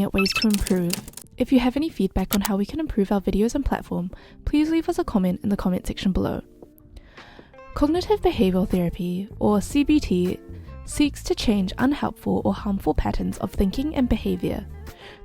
at ways to improve. If you have any feedback on how we can improve our videos and platform, please leave us a comment in the comment section below. Cognitive behavioral therapy, or CBT, seeks to change unhelpful or harmful patterns of thinking and behavior.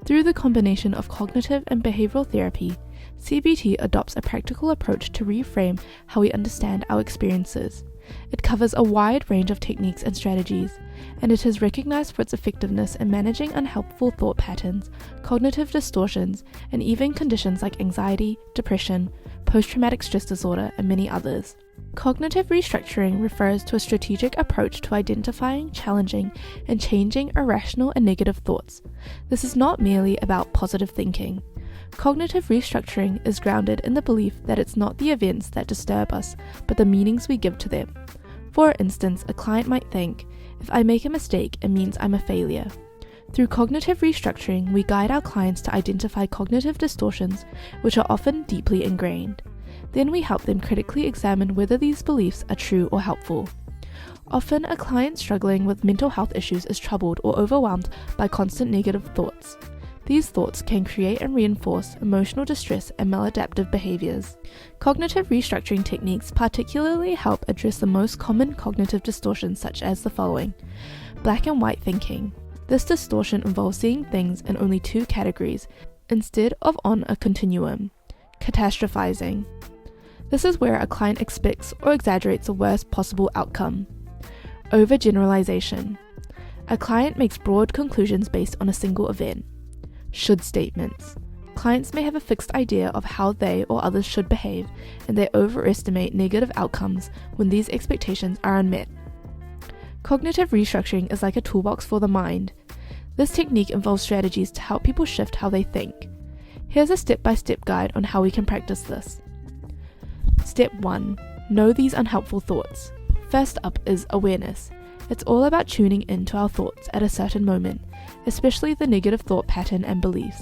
Through the combination of cognitive and behavioral therapy, CBT adopts a practical approach to reframe how we understand our experiences. It covers a wide range of techniques and strategies, and it is recognized for its effectiveness in managing unhelpful thought patterns, cognitive distortions, and even conditions like anxiety, depression, post-traumatic stress disorder, and many others. Cognitive restructuring refers to a strategic approach to identifying, challenging, and changing irrational and negative thoughts. This is not merely about positive thinking. Cognitive restructuring is grounded in the belief that it's not the events that disturb us, but the meanings we give to them. For instance, a client might think, if I make a mistake, it means I'm a failure. Through cognitive restructuring, we guide our clients to identify cognitive distortions, which are often deeply ingrained. Then we help them critically examine whether these beliefs are true or helpful. Often, a client struggling with mental health issues is troubled or overwhelmed by constant negative thoughts. These thoughts can create and reinforce emotional distress and maladaptive behaviors. Cognitive restructuring techniques particularly help address the most common cognitive distortions, such as the following: black and white thinking. This distortion involves seeing things in only two categories instead of on a continuum. Catastrophizing. This is where a client expects or exaggerates the worst possible outcome. Overgeneralization. A client makes broad conclusions based on a single event. Should statements. Clients may have a fixed idea of how they or others should behave, and they overestimate negative outcomes when these expectations are unmet. Cognitive restructuring is like a toolbox for the mind. This technique involves strategies to help people shift how they think. Here's a step-by-step guide on how we can practice this. Step 1. Know these unhelpful thoughts. First up is awareness. It's all about tuning into our thoughts at a certain moment, especially the negative thought pattern and beliefs.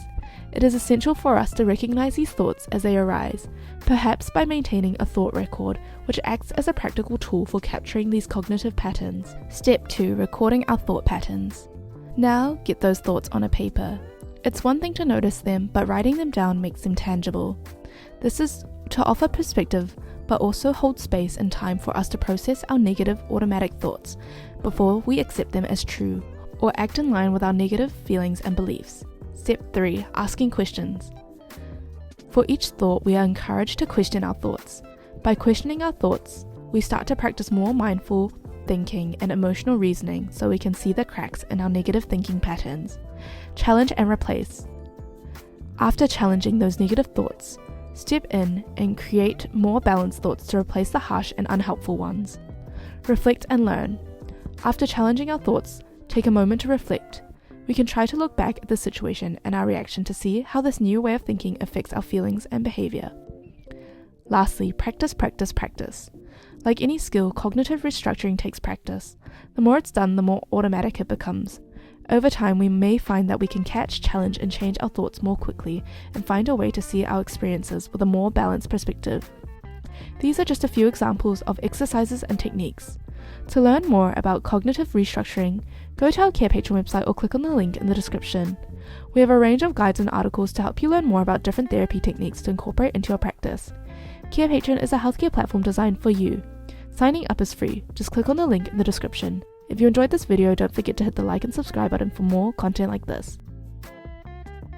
It is essential for us to recognize these thoughts as they arise, perhaps by maintaining a thought record, which acts as a practical tool for capturing these cognitive patterns. Step 2. Recording our thought patterns. Now, get those thoughts on a paper. It's one thing to notice them, but writing them down makes them tangible. This is to offer perspective, but also hold space and time for us to process our negative automatic thoughts before we accept them as true, or act in line with our negative feelings and beliefs. Step 3. Asking questions. For each thought, we are encouraged to question our thoughts. By questioning our thoughts, we start to practice more mindful thinking and emotional reasoning so we can see the cracks in our negative thinking patterns. Challenge and replace. After challenging those negative thoughts, step in and create more balanced thoughts to replace the harsh and unhelpful ones. Reflect and learn. After challenging our thoughts, take a moment to reflect. We can try to look back at the situation and our reaction to see how this new way of thinking affects our feelings and behavior. Lastly, practice, practice, practice. Like any skill, cognitive restructuring takes practice. The more it's done, the more automatic it becomes. Over time, we may find that we can catch, challenge, and change our thoughts more quickly and find a way to see our experiences with a more balanced perspective. These are just a few examples of exercises and techniques. To learn more about cognitive restructuring, go to our Carepatron website or click on the link in the description. We have a range of guides and articles to help you learn more about different therapy techniques to incorporate into your practice. Carepatron is a healthcare platform designed for you. Signing up is free. Just click on the link in the description. If you enjoyed this video, don't forget to hit the like and subscribe button for more content like this.